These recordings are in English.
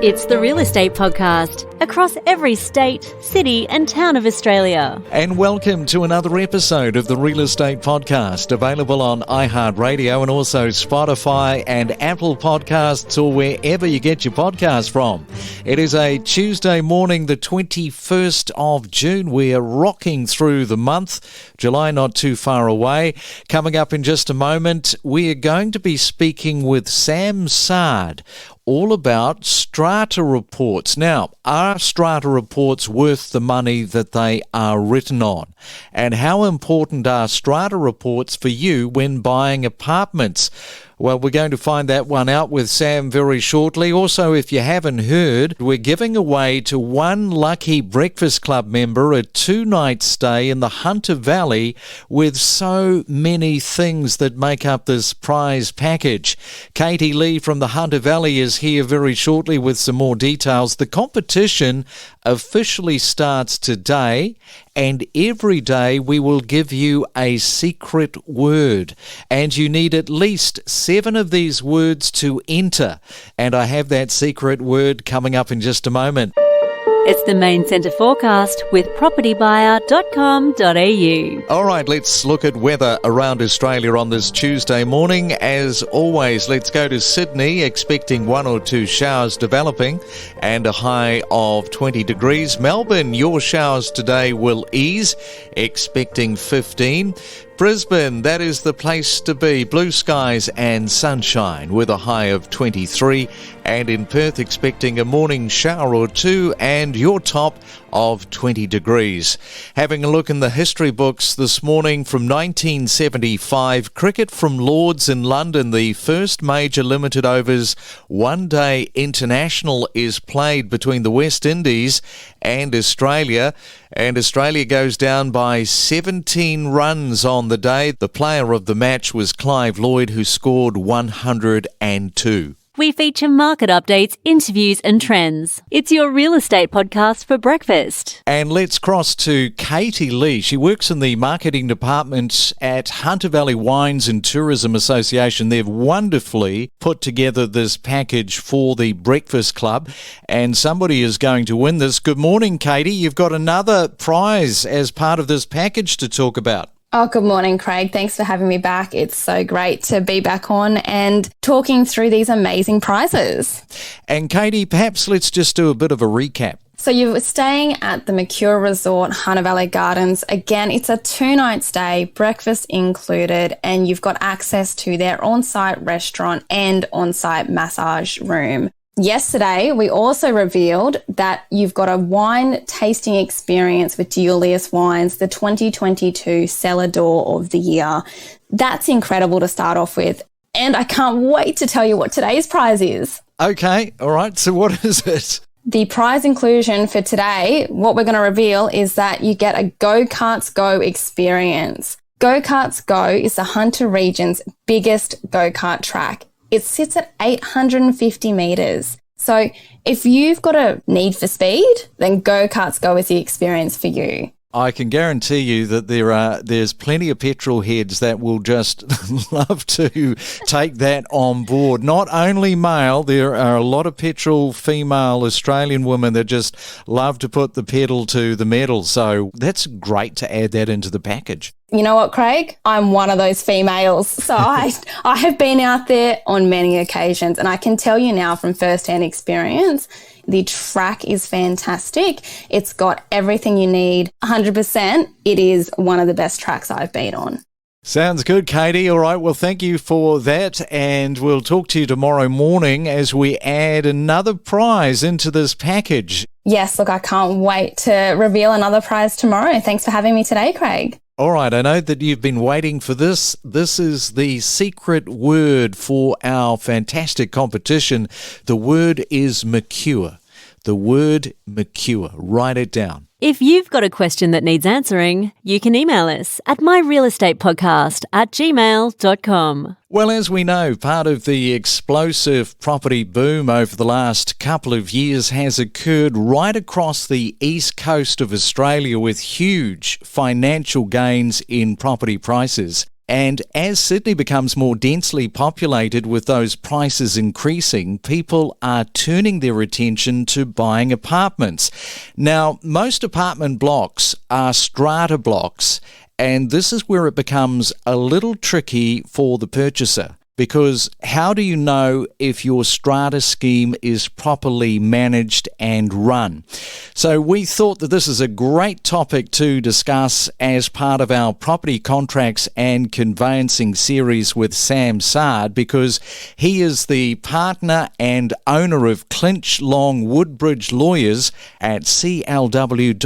It's the Real Estate Podcast, across every state, city and town of Australia. And welcome to another episode of the Real Estate Podcast, available on iHeartRadio and also Spotify and Apple Podcasts, or wherever you get your podcasts from. It is a Tuesday morning, the 21st of June. We are rocking through the month. July not too far away. Coming up in just a moment, we are going to be speaking with Sam Saad, all about Strata reports. Now, are Strata reports worth the money that they are written on? And how important are Strata reports for you when buying apartments? Well, we're going to find that one out with Sam very shortly. Also, if you haven't heard, we're giving away to one lucky Breakfast Club member a 2-night stay in the Hunter Valley with so many things that make up this prize package. Katie Lee from the Hunter Valley is here very shortly with some more details. The competition officially starts today, and every day we will give you a secret word, and you need at least 7 of these words to enter, and I have that secret word coming up in just a moment. It's the Main Centre forecast with propertybuyer.com.au. All right, let's look at weather around Australia on this Tuesday morning. As always, let's go to Sydney, expecting 1 or 2 showers developing and a high of 20 degrees. Melbourne, your showers today will ease, expecting 15. Brisbane, that is the place to be. Blue skies and sunshine with a high of 23. And in Perth, expecting a morning shower or 2 and your top of 20 degrees. Having a look in the history books this morning from 1975, cricket from Lords in London, the first major limited overs one-day international is played between the West Indies and Australia. And Australia goes down by 17 runs on the day. The player of the match was Clive Lloyd, who scored 102. We feature market updates, interviews and trends. It's your real estate podcast for breakfast. And let's cross to Katie Lee. She works in the marketing department at Hunter Valley Wines and Tourism Association. They've wonderfully put together this package for the Breakfast Club, and somebody is going to win this. Good morning, Katie. You've got another prize as part of this package to talk about. Oh, good morning, Craig. Thanks for having me back. It's so great to be back on and talking through these amazing prizes. And Katie, perhaps let's just do a bit of a recap. So you were staying at the Mercure Resort, Hunter Valley Gardens. Again, it's a 2-night stay, breakfast included, and you've got access to their on-site restaurant and on-site massage room. Yesterday, we also revealed that you've got a wine tasting experience with Julius Wines, the 2022 Cellar Door of the Year. That's incredible to start off with. And I can't wait to tell you what today's prize is. Okay, all right. So what is it? The prize inclusion for today, what we're going to reveal is that you get a Go-Karts Go experience. Go-Karts Go is the Hunter region's biggest go-kart track. It sits at 850 metres. So if you've got a need for speed, then Go-Karts Go is the experience for you. I can guarantee you that there's plenty of petrol heads that will just love to take that on board. Not only male, there are a lot of petrol female Australian women that just love to put the pedal to the metal. So that's great to add that into the package. You know what, Craig? I'm one of those females. So I have been out there on many occasions, and I can tell you now from first-hand experience, the track is fantastic. It's got everything you need. 100%, it is one of the best tracks I've been on. Sounds good, Katie. All right, well, thank you for that, and we'll talk to you tomorrow morning as we add another prize into this package. Yes, look, I can't wait to reveal another prize tomorrow. Thanks for having me today, Craig. All right, I know that you've been waiting for this. This is the secret word for our fantastic competition. The word is Mercure. The word Mercure. Write it down. If you've got a question that needs answering, you can email us at myrealestatepodcast@gmail.com. Well, as we know, part of the explosive property boom over the last couple of years has occurred right across the east coast of Australia with huge financial gains in property prices. And as Sydney becomes more densely populated with those prices increasing, people are turning their attention to buying apartments. Now, most apartment blocks are strata blocks, and this is where it becomes a little tricky for the purchaser. Because how do you know if your strata scheme is properly managed and run? So we thought that this is a great topic to discuss as part of our property contracts and conveyancing series with Sam Saad, because he is the partner and owner of Clinch Long Woodbridge Lawyers at clw.com.au.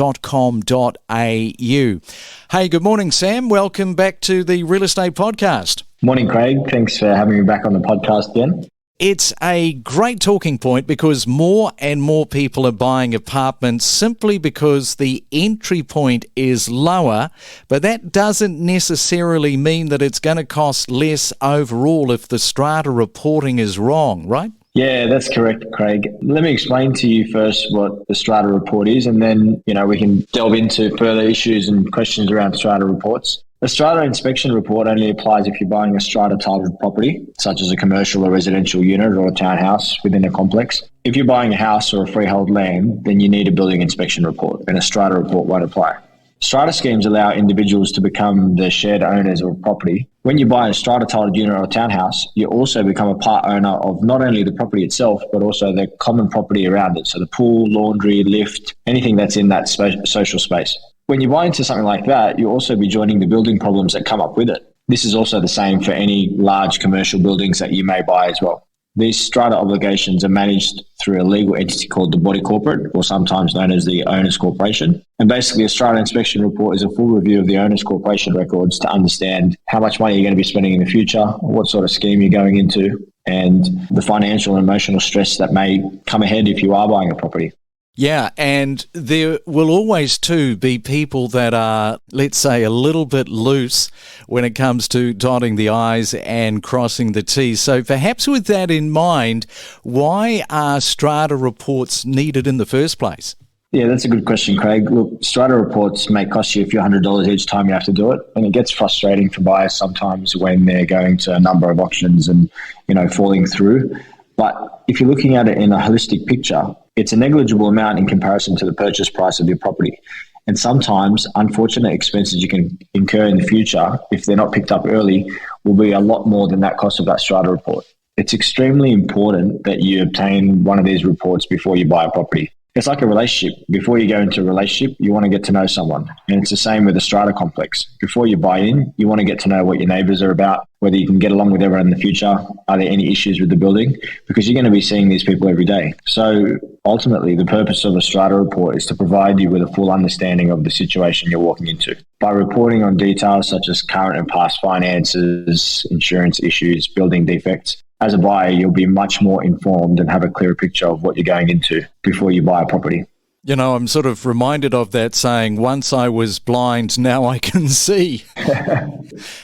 Hey, good morning, Sam. Welcome back to the Real Estate Podcast. Morning, Craig. Thanks for having me back on the podcast again. It's a great talking point because more and more people are buying apartments simply because the entry point is lower, but that doesn't necessarily mean that it's going to cost less overall if the strata reporting is wrong, right? Yeah, that's correct, Craig. Let me explain to you first what the strata report is, and then, we can delve into further issues and questions around strata reports. A strata inspection report only applies if you're buying a strata-titled property, such as a commercial or residential unit or a townhouse within a complex. If you're buying a house or a freehold land, then you need a building inspection report, and a strata report won't apply. Strata schemes allow individuals to become the shared owners of a property. When you buy a strata-titled unit or a townhouse, you also become a part owner of not only the property itself, but also the common property around it. So the pool, laundry, lift, anything that's in that social space. When you buy into something like that, you'll also be joining the building problems that come up with it. This is also the same for any large commercial buildings that you may buy as well. These strata obligations are managed through a legal entity called the body corporate, or sometimes known as the owner's corporation. And basically, a strata inspection report is a full review of the owner's corporation records to understand how much money you're going to be spending in the future, what sort of scheme you're going into, and the financial and emotional stress that may come ahead if you are buying a property. Yeah, and there will always, too, be people that are, let's say, a little bit loose when it comes to dotting the I's and crossing the T's. So perhaps with that in mind, why are strata reports needed in the first place? Yeah, that's a good question, Craig. Look, strata reports may cost you a few $100s each time you have to do it, and it gets frustrating for buyers sometimes when they're going to a number of auctions and, falling through. But if you're looking at it in a holistic picture, it's a negligible amount in comparison to the purchase price of your property. And sometimes unfortunate expenses you can incur in the future, if they're not picked up early, will be a lot more than that cost of that strata report. It's extremely important that you obtain one of these reports before you buy a property. It's like a relationship. Before you go into a relationship, you want to get to know someone. And it's the same with the strata complex. Before you buy in, you want to get to know what your neighbours are about, whether you can get along with everyone in the future. Are there any issues with the building? Because you're going to be seeing these people every day. So ultimately, the purpose of a strata report is to provide you with a full understanding of the situation you're walking into. By reporting on details such as current and past finances, insurance issues, building defects, as a buyer, you'll be much more informed and have a clearer picture of what you're going into before you buy a property. I'm sort of reminded of that saying, once I was blind, now I can see.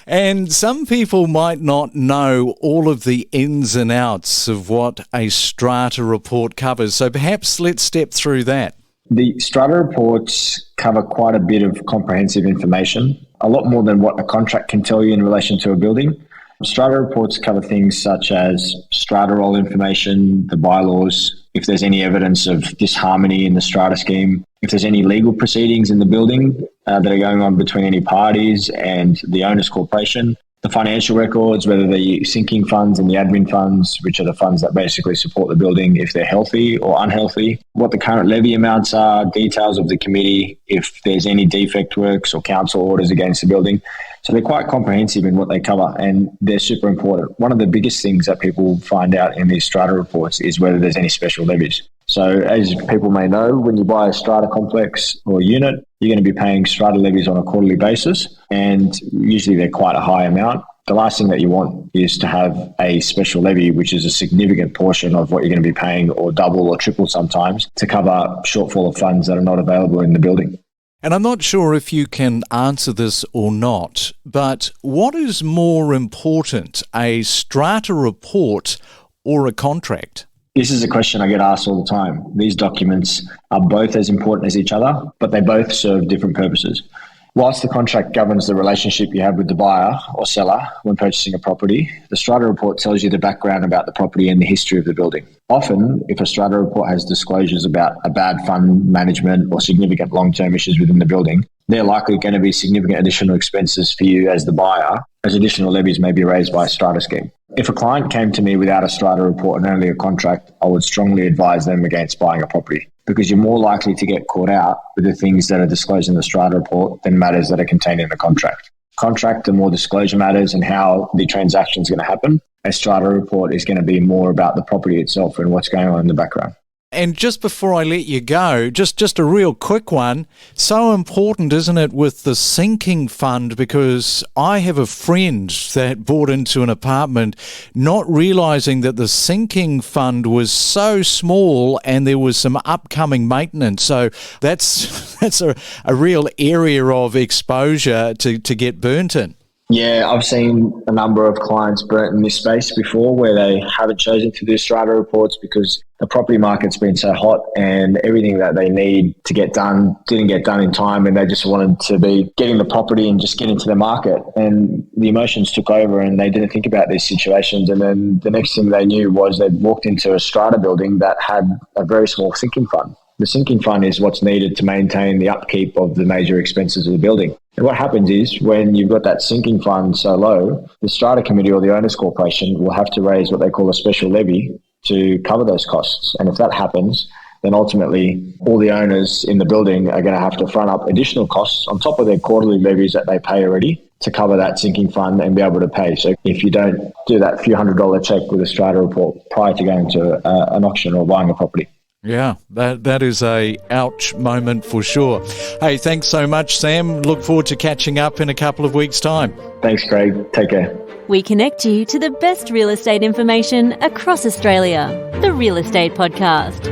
And some people might not know all of the ins and outs of what a strata report covers. So perhaps let's step through that. The strata reports cover quite a bit of comprehensive information, a lot more than what a contract can tell you in relation to a building. Strata reports cover things such as strata roll information, the bylaws, if there's any evidence of disharmony in the strata scheme, if there's any legal proceedings in the building that are going on between any parties and the owner's corporation, the financial records, whether the sinking funds and the admin funds, which are the funds that basically support the building, if they're healthy or unhealthy, what the current levy amounts are, details of the committee, if there's any defect works or council orders against the building. So they're quite comprehensive in what they cover, and they're super important. One of the biggest things that people find out in these strata reports is whether there's any special levies. So as people may know, when you buy a strata complex or unit, you're going to be paying strata levies on a quarterly basis, and usually they're quite a high amount. The last thing that you want is to have a special levy, which is a significant portion of what you're going to be paying, or double or triple sometimes, to cover shortfall of funds that are not available in the building. And I'm not sure if you can answer this or not, but what is more important, a strata report or a contract? This is a question I get asked all the time. These documents are both as important as each other, but they both serve different purposes. Whilst the contract governs the relationship you have with the buyer or seller when purchasing a property, the Strata report tells you the background about the property and the history of the building. Often, if a Strata report has disclosures about a bad fund management or significant long-term issues within the building, they're likely going to be significant additional expenses for you as the buyer, as additional levies may be raised by a Strata scheme. If a client came to me without a Strata report and only a contract, I would strongly advise them against buying a property, because you're more likely to get caught out with the things that are disclosed in the Strata report than matters that are contained in the contract. Contract are more disclosure matters and how the transaction is going to happen. A Strata report is going to be more about the property itself and what's going on in the background. And just before I let you go, just a real quick one. So important, isn't it, with the sinking fund? Because I have a friend that bought into an apartment not realising that the sinking fund was so small and there was some upcoming maintenance. So that's a real area of exposure to get burnt in. Yeah, I've seen a number of clients burnt in this space before where they haven't chosen to do Strata reports because the property market's been so hot and everything that they need to get done didn't get done in time, and they just wanted to be getting the property and just get into the market. And the emotions took over and they didn't think about these situations. And then the next thing they knew was they'd walked into a Strata building that had a very small sinking fund. The sinking fund is what's needed to maintain the upkeep of the major expenses of the building. And what happens is when you've got that sinking fund so low, the Strata Committee or the Owners Corporation will have to raise what they call a special levy to cover those costs. And if that happens, then ultimately all the owners in the building are going to have to front up additional costs on top of their quarterly levies that they pay already to cover that sinking fund and be able to pay. So if you don't do that few $100 check with a Strata report prior to going to an auction or buying a property. Yeah, that is a ouch moment for sure. Hey, thanks so much, Sam. Look forward to catching up in a couple of weeks' time. Thanks, Craig. Take care. We connect you to the best real estate information across Australia. The Real Estate Podcast.